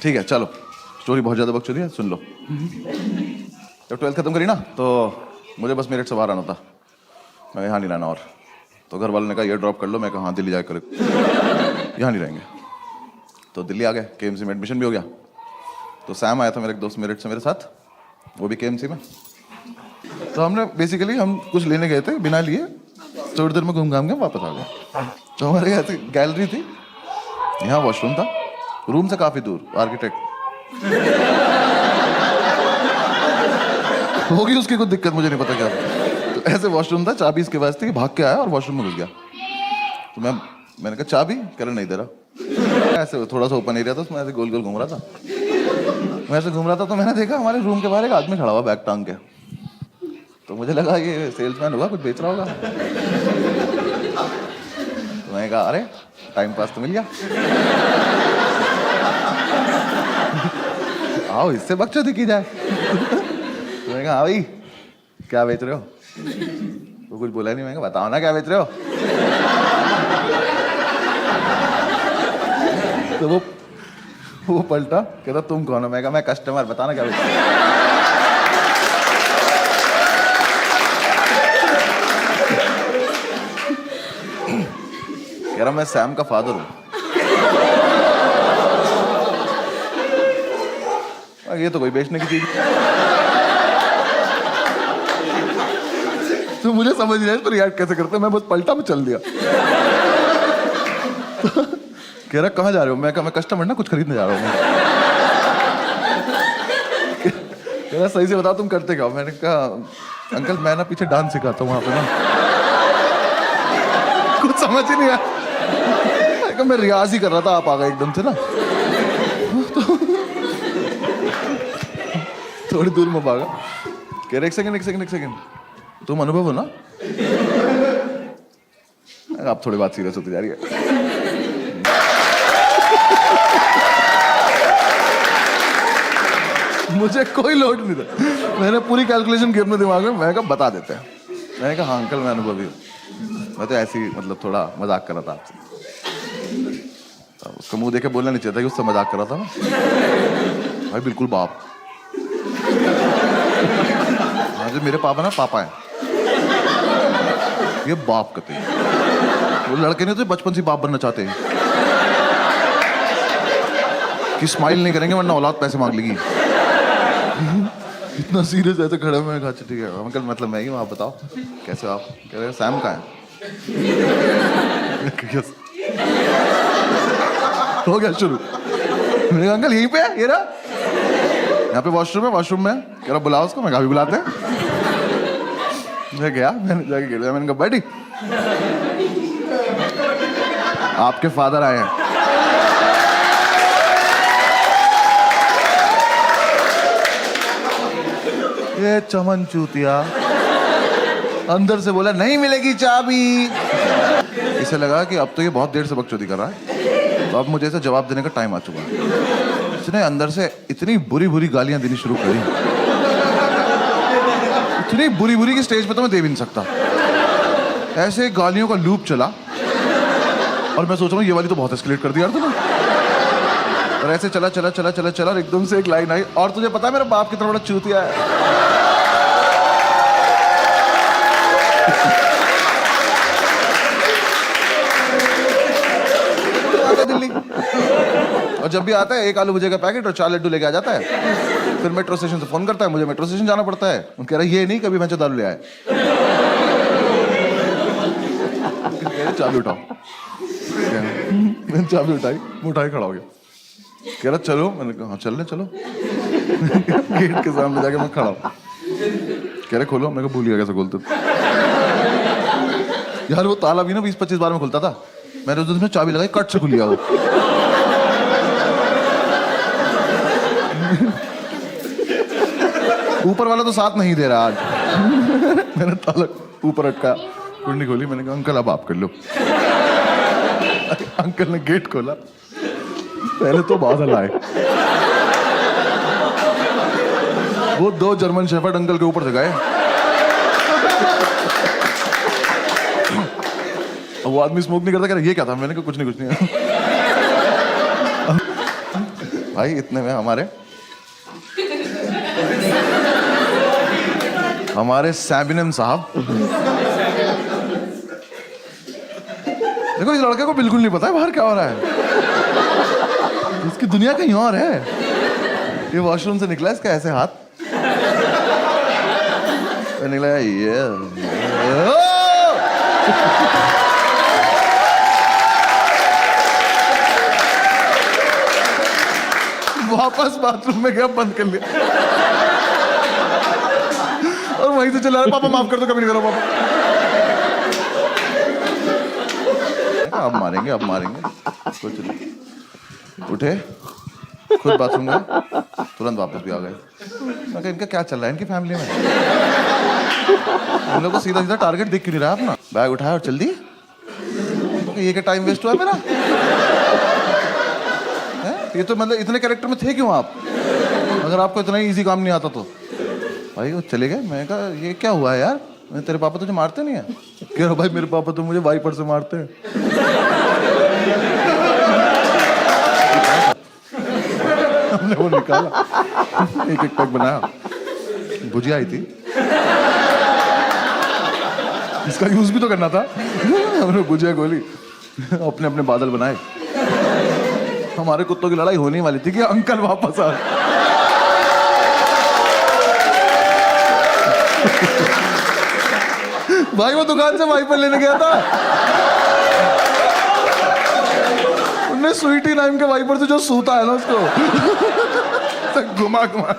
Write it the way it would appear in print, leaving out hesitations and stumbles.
ठीक है चलो, स्टोरी बहुत ज़्यादा बकचोदी है, सुन लो। जब 12th खत्म करी ना तो मुझे बस मेरठ से बाहर आना था। मैं यहाँ नहीं रहना और, तो घर वालों ने कहा ये ड्रॉप कर लो। मैं कहा हाँ दिल्ली जाकर यहाँ नहीं रहेंगे। तो दिल्ली आ गए, KMC में एडमिशन भी हो गया। तो सैम आया था मेरा एक दोस्त मेरठ से मेरे साथ, वो भी KMC में। तो हमने बेसिकली हम कुछ लेने गए थे, बिना लिए थोड़ी देर में घूम घाम के वापस आ गए। तो हमारे यहाँ गैलरी थी, यहाँ वॉशरूम था, रूम से काफ़ी दूर, आर्किटेक्ट होगी उसकी कुछ दिक्कत, मुझे नहीं पता क्या। तो ऐसे वॉशरूम था, चाबी इसके पास थी, भाग के आया और वॉशरूम में घुस गया। तो मैंने कहा चाबी, कह रहा नहीं दे रहा। ऐसे थोड़ा सा ओपन एरिया था, उसमें ऐसे गोल गोल घूम रहा था। मैं ऐसे घूम रहा था तो मैंने देखा हमारे रूम के बाहर एक आदमी खड़ा हुआ बैग टांग के। तो मुझे लगा ये सेल्समैन होगा, कुछ बेच रहा होगा। तो मैंने कहा अरे टाइम पास तो मिल गया, आओ इससे बकचोदी की जाए। तो मैंने कहा हाँ भाई क्या बेच रहे हो? तो कुछ बोला नहीं। मैंने कहा बताओ ना क्या बेच रहे हो? तो वो पलटा, कहता तुम कौन हो? मैं कहा मैं कस्टमर, बताना क्या बेच रहे हो? कह रहा मैं सैम का फादर हूँ। ये तो कोई बेचने की चीज। तो मुझे समझ नहीं आया इसको रिएक्ट कैसे करते। मैं बस पलटा में चल दिया। तो कह रहा कहाँ जा रहे हो? मैं कहा मैं कस्टमर ना, कुछ खरीदने जा रहा हूँ। कह रहा सही से बताओ तुम करते क्या हो? मैंने कहा अंकल मैं ना पीछे डांस सिखाता हूँ वहाँ पे ना। कुछ समझ ही नहीं आया। मैं रियाज ही कर रहा था, आप आ गए एकदम से ना। थोड़ी दूर में भागा। कह रहे एक सेकंड तुम अनुभव हो ना? आप थोड़ी बात सीरियस होती जा रही है। मुझे कोई लोड नहीं था, मैंने पूरी कैलकुलेशन की अपने दिमाग में। मैंने कहा बता देते हैं। मैंने कहा हाँ अंकल मैं अनुभवी हूँ। मैं तो ऐसे ही मतलब थोड़ा मजाक कर रहा था आपसे। तो उसका मुंह देखे बोलना नहीं चाहिए था कि उससे मजाक कर रहा था ना। भाई बिल्कुल बाप। हाँ जो मेरे पापा ना पापा है, ये बाप कहते हैं। वो लड़के नहीं तो बचपन से बाप बनना चाहते हैं कि स्माइल नहीं करेंगे वरना औलाद पैसे मांग लेगी। इतना सीरियस ऐसे खड़े में। कहा ठीक है अंकल मतलब मैं ही हूँ, आप बताओ कैसे हो आप? कह रहे सैम कहाँ है? हो गया शुरू। मैंने कहा अंकल यहीं पे है, ये रहा यहाँ पे वॉशरूम में। कह रहा बुलाओ उसको। मैं कहा भी बुलाते हैं। मैं गया, मैंने जाके गिर दिया। मैंने कहा बैठी आपके फादर आए हैं। ये चमन चूतिया अंदर से बोला नहीं मिलेगी चाबी। इसे लगा कि अब तो ये बहुत देर से बकचोदी कर रहा है, तो अब मुझे इसे जवाब देने का टाइम आ चुका है। इसने अंदर से इतनी बुरी बुरी गालियां देनी शुरू करी, इतनी बुरी बुरी की स्टेज पे तो मैं दे भी नहीं सकता। ऐसे गालियों का लूप चला और मैं सोच रहा हूँ ये वाली तो बहुत एस्केलेट कर दिया यार तूने। और ऐसे चला और एकदम से एक लाइन आई, और तुझे पता है मेरा बाप कितना बड़ा चूतिया है। दिल्ली और जब भी आता है एक आलू भुजिया का पैकेट और 4 लड्डू लेके आ जाता है। फिर मेट्रो स्टेशन से फोन करता है, मुझे मेट्रो स्टेशन जाना पड़ता है। उन कह रहा है ये नहीं कभी मैं दारू ले आए। चाबी उठाओ। मैंने चाबी उठाई खड़ा हो गया। कह रहा चलो। मैंने कहा हाँ चलने चलो। गेट के सामने जाके मैं खड़ा हूँ। कह रहे खोलो। मैंने कहा भूल गया कैसे खोलते यार। वो ताला भी ना 20-25 बार में खुलता था। मैंने उसमें चाबी लगाई, कट से खुल गया वो। ऊपर वाला तो साथ नहीं दे रहा आज। मैंने ताला ऊपर अटका, कुंडी खोली। मैंने कहा अंकल अब आप कर लो। अंकल ने गेट खोला, पहले तो बादल आए। वो 2 जर्मन शेफर्ड अंकल के ऊपर से गए। वो आदमी स्मोक नहीं करता। कह रहा ये क्या था? मैंने कहा कुछ नहीं। भाई इतने में हमारे सैबिनम साहब, देखो इस लड़के को बिल्कुल नहीं पता है बाहर क्या हो रहा है, इसकी दुनिया कहीं और है। ये वॉशरूम से निकला इसका ऐसे हाथ निकला ये वापस बाथरूम में गया, बंद कर लिया और वहीं से चला रहा, पापा माफ कर दो, कभी नहीं करो पापा। अब मारेंगे कुछ नहीं। उठे, खुद बाथरूम गए, तुरंत वापस भी आ गए। मैं कहा इनका क्या चल रहा है इनकी फैमिली में, इन लोगों को सीधा सीधा टारगेट दिख क्यों नहीं रहा अपना। बैग उठाया और चल दी। ये क्या टाइम वेस्ट हुआ मेरा है? ये तो मतलब इतने कैरेक्टर में थे क्यों आप, अगर आपको इतना ही इजी काम नहीं आता तो। भाई वो चले गए। मैं कहा ये क्या हुआ है यार, तेरे पापा तुझे मारते नहीं है? कह रहा भाई मेरे पापा तो मुझे वाइपर से मारते हैं। हमने वो निकाला, एक एक पैक बनाया, भुजिया आई थी, इसका यूज भी तो करना था। हमने भुजिया गोली, अपने अपने बादल बनाए। हमारे कुत्तों की लड़ाई होने वाली थी कि अंकल वापस आ। भाई वो दुकान से वाइपर लेने गया था, उनने स्वीटी नाम के वाइपर से जो सूता है ना उसको घुमा घुमा